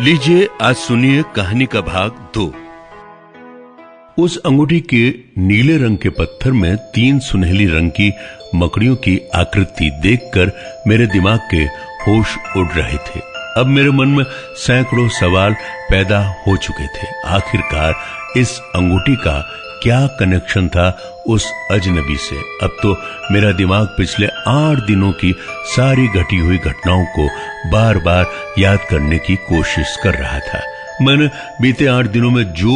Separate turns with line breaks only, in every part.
लीजिए आज सुनिए कहानी का भाग 2। उस अंगूठी के नीले रंग के पत्थर में 3 सुनहली रंग की मकड़ियों की आकृति देखकर मेरे दिमाग के होश उड़ रहे थे। अब मेरे मन में सैकड़ों सवाल पैदा हो चुके थे। आखिरकार इस अंगूठी का क्या कनेक्शन था उस अजनबी से? अब तो मेरा दिमाग पिछले 8 दिनों की सारी घटी हुई घटनाओं को बार बार याद करने की कोशिश कर रहा था। मैंने बीते 8 दिनों में जो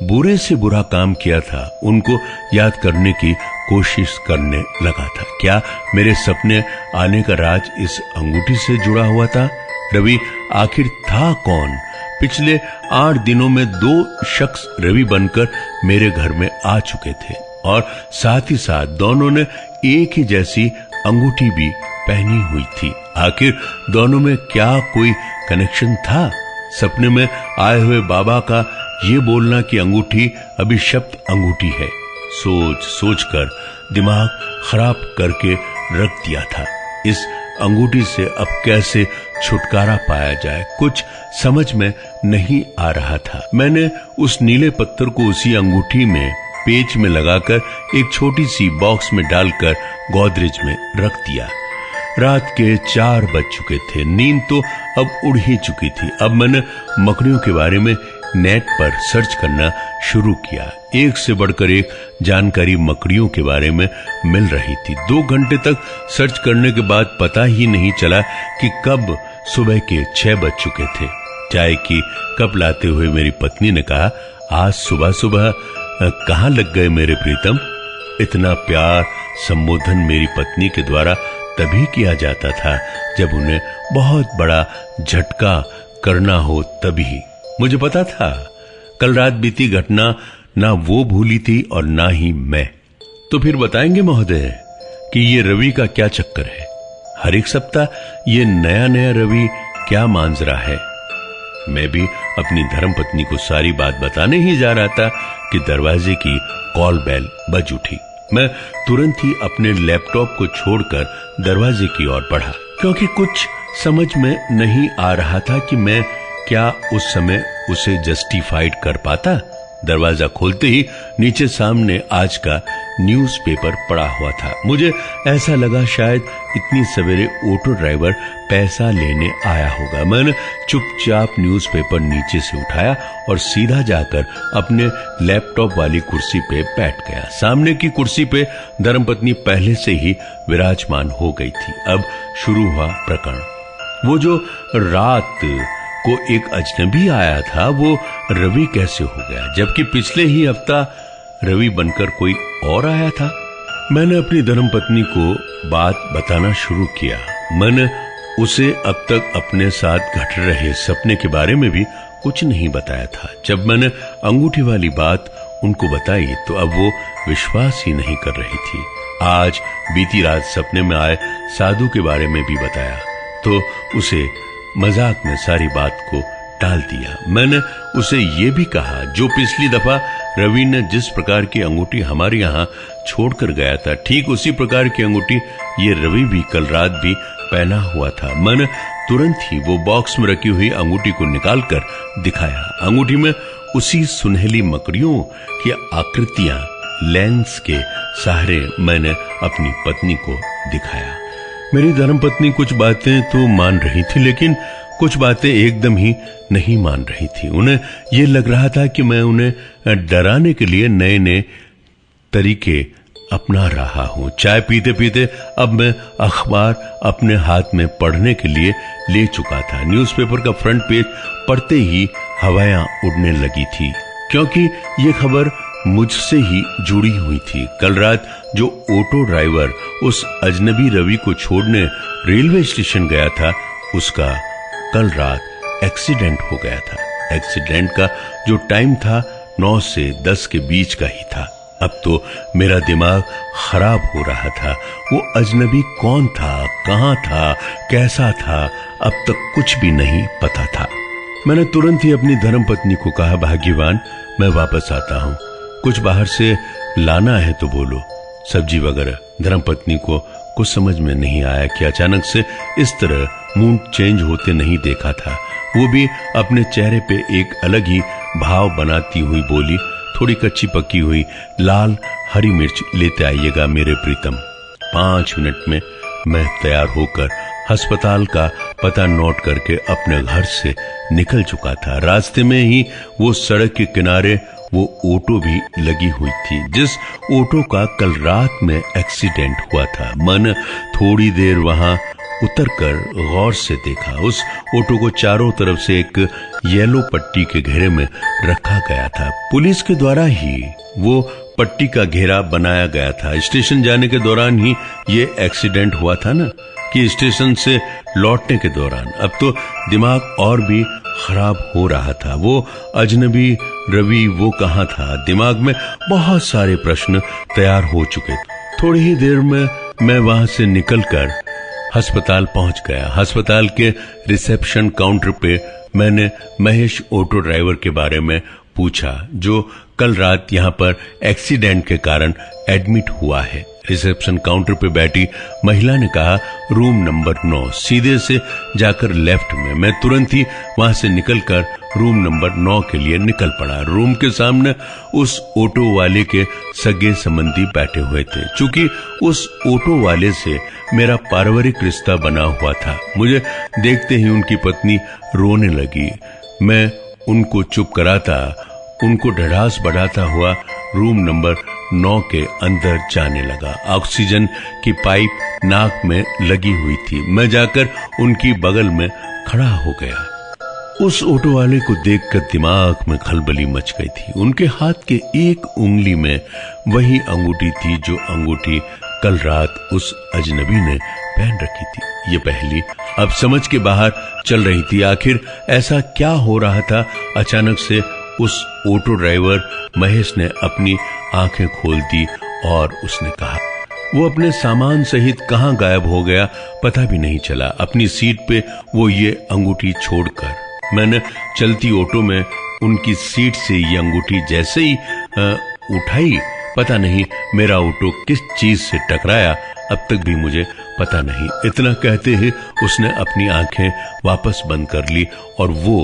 बुरे से बुरा काम किया था उनको याद करने की कोशिश करने लगा था। क्या मेरे सपने आने का राज इस अंगूठी से जुड़ा हुआ था? रवि आखिर था कौन? पिछले 8 दिनों में 2 शख्स रवि बनकर मेरे घर में आ चुके थे और साथ ही साथ दोनों ने एक ही जैसी अंगूठी भी पहनी हुई थी। आखिर दोनों में क्या कोई कनेक्शन था? सपने में आए हुए बाबा का ये बोलना कि अंगूठी अभिशप्त अंगूठी है, सोच सोच कर दिमाग खराब करके रख दिया था। इस अंगूठी से अब कैसे छुटकारा पाया जाए, कुछ समझ में नहीं आ रहा था। मैंने उस नीले पत्थर को उसी अंगूठी में पेच में लगाकर एक छोटी सी बॉक्स में डालकर गोदरेज में रख दिया। रात के 4 बज चुके थे। नींद तो अब उड़ ही चुकी थी। अब मैंने मकड़ियों के बारे में नेट पर सर्च करना शुरू किया। एक से बढ़कर एक जानकारी मकड़ियों के बारे में मिल रही थी। 2 घंटे तक सर्च करने के बाद पता ही नहीं चला कि कब सुबह के 6 बज चुके थे। चाय की कप लाते हुए मेरी पत्नी ने कहा, आज सुबह सुबह कहाँ लग गए मेरे प्रीतम? इतना प्यार संबोधन मेरी पत्नी के द्वारा तभी किया जाता था जब उन्हें बहुत बड़ा झटका करना हो तभी। मुझे पता था कल रात बीती घटना ना वो भूली थी और ना ही मैं। तो फिर बताएंगे महोदय कि ये रवि का क्या चक्कर है? हर एक सप्ताह ये नया नया रवि क्या मांजरा है? मैं भी अपनी धर्मपत्नी को सारी बात बताने ही जा रहा था कि दरवाजे की कॉल बेल बज उठी। मैं तुरंत ही अपने लैपटॉप को छोड़कर दरवाजे की ओर बढ़ा, क्योंकि कुछ समझ में नहीं आ रहा था कि मैं क्या उस समय उसे जस्टिफाइड कर पाता। दरवाजा खोलते ही नीचे सामने आज का न्यूज़पेपर पड़ा हुआ था। मुझे ऐसा लगा शायद इतनी सवेरे ऑटो ड्राइवर पैसा लेने आया होगा। मैंने चुपचाप न्यूज़पेपर नीचे से उठाया और सीधा जाकर अपने लैपटॉप वाली कुर्सी पे बैठ गया। सामने की कुर्सी पे धर्मपत्नी पहले से ही विराजमान हो गई थी। अब शुरू हुआ प्रकरण। वो जो रात को एक अजनबी आया था वो रवि कैसे हो गया, जबकि पिछले ही हफ्ता रवि बनकर कोई और आया था? मैंने अपनी धर्मपत्नी को बात बताना शुरू किया। मैंने उसे अब तक अपने साथ घट रहे सपने के बारे में भी कुछ नहीं बताया था। जब मैंने अंगूठी वाली बात उनको बताई तो अब वो विश्वास ही नहीं कर रही थी। आज बीती रात सपने में आए साधु के बारे में भी बताया तो उसे मजाक में सारी बात को टाल दिया। मैंने उसे ये भी कहा जो पिछली दफा रवि ने जिस प्रकार की अंगूठी हमारे यहाँ छोड़कर गया था, ठीक उसी प्रकार की अंगूठी ये रवि भी कल रात भी पहना हुआ था। मैंने तुरंत ही वो बॉक्स में रखी हुई अंगूठी को निकालकर दिखाया। अंगूठी में उसी सुनहली मकड़ियों की आकृतियां लेंस के सहारे मैंने अपनी पत्नी को दिखाया। मेरी धर्मपत्नी कुछ बातें तो मान रही थी, लेकिन कुछ बातें एकदम ही नहीं मान रही थी। उन्हें यह लग रहा था कि मैं उन्हें डराने के लिए नए नए तरीके अपना रहा हूं। चाय पीते पीते अब मैं अखबार अपने हाथ में पढ़ने के लिए ले चुका था। न्यूज़पेपर का फ्रंट पेज पढ़ते ही हवाएं उड़ने लगी थी, क्योंकि ये खबर मुझसे ही जुड़ी हुई थी। कल रात जो ऑटो ड्राइवर उस अजनबी रवि को छोड़ने रेलवे स्टेशन गया था, उसका कल रात एक्सीडेंट हो गया था। एक्सीडेंट का जो टाइम था 9 से 10 के बीच का ही था। अब तो मेरा दिमाग खराब हो रहा था। वो अजनबी कौन था, कहां था, कैसा था, अब तक कुछ भी नहीं पता था। मैंने तुरंत ही अपनी धर्मपत्नी को कहा, भाग्यवान मैं वापस आता हूं, कुछ बाहर से लाना है तो बोलो, सब्जी वगैरह। धर्मपत्नी को कुछ समझ में नहीं आया कि अचानक से इस तरह मूड चेंज होते नहीं देखा था। वो भी अपने चेहरे पे एक अलग ही भाव बनाती हुई बोली, थोड़ी कच्ची पक्की हुई लाल हरी मिर्च लेते आइएगा मेरे प्रीतम। 5 मिनट में मैं तैयार होकर अस्पताल का पता नोट करके अपने घर से निकल चुका था। रास्ते में ही वो सड़क के किनारे वो ऑटो भी लगी हुई थी जिस ऑटो का कल रात में एक्सीडेंट हुआ था। मैंने थोड़ी देर वहां उतरकर गौर से देखा। उस ऑटो को चारों तरफ से एक येलो पट्टी के घेरे में रखा गया था। पुलिस के द्वारा ही वो पट्टी का घेरा बनाया गया था। स्टेशन जाने के दौरान ही ये एक्सीडेंट हुआ था ना, कि स्टेशन से लौटने के दौरान। अब तो दिमाग और भी खराब हो रहा था। वो अजनबी रवि वो कहाँ था? दिमाग में बहुत सारे प्रश्न तैयार हो चुके थे। थोड़ी ही देर में मैं वहां से निकलकर अस्पताल पहुंच गया। अस्पताल के रिसेप्शन काउंटर पे मैंने महेश ऑटो ड्राइवर के बारे में पूछा, जो कल रात यहाँ पर एक्सीडेंट के कारण एडमिट हुआ है। रिसेप्शन काउंटर पे बैठी महिला ने कहा, रूम नंबर 9, सीधे से जाकर लेफ्ट में। मैं तुरंत ही वहां से निकलकर रूम नंबर 9 के लिए निकल पड़ा। रूम के सामने उस ऑटो वाले के सगे संबंधी बैठे हुए थे। चूंकि उस ऑटो वाले से मेरा पारिवारिक रिश्ता बना हुआ था, मुझे देखते ही उनकी पत्नी रोने लगी। मैं उनको चुप कराता, उनको ढढ़ास बढ़ाता हुआ रूम नंबर 9 के अंदर जाने लगा। ऑक्सीजन की पाइप नाक में लगी हुई थी। मैं जाकर उनकी बगल में खड़ा हो गया। उस ऑटो वाले को देखकर दिमाग में खलबली मच गई थी। उनके हाथ के एक उंगली में वही अंगूठी थी जो अंगूठी कल रात उस अजनबी ने पहन रखी थी। ये पहली अब समझ के बाहर चल रही थी। आखिर ऐसा क्या हो रहा था? अचानक से उस ऑटो ड्राइवर महेश ने अपनी आंखें खोल दी और उसने कहा, वो अपने सामान सहित कहां गायब हो गया पता भी नहीं चला। अपनी सीट पे वो ये अंगूठी छोड़कर। मैंने चलती ऑटो में उनकी सीट से ये अंगूठी जैसे ही उठाई, पता नहीं मेरा ऑटो किस चीज से टकराया, अब तक भी मुझे पता नहीं। इतना कहते ही उसने अपनी आंखें वापस बंद कर ली और वो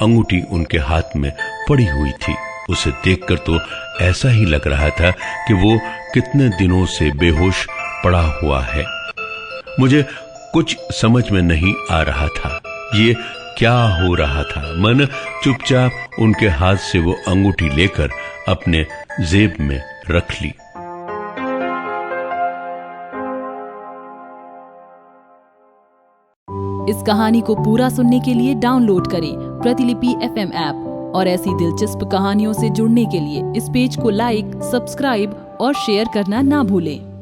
अंगूठी उनके हाथ में पड़ी हुई थी। उसे देखकर तो ऐसा ही लग रहा था कि वो कितने दिनों से बेहोश पड़ा हुआ है। मुझे कुछ समझ में नहीं आ रहा था ये क्या हो रहा था। मैंने चुपचाप उनके हाथ से वो अंगूठी लेकर अपने जेब में रख ली।
इस कहानी को पूरा सुनने के लिए डाउनलोड करें प्रतिलिपि FM ऐप और ऐसी दिलचस्प कहानियों से जुड़ने के लिए इस पेज को लाइक, सब्सक्राइब और शेयर करना ना भूलें।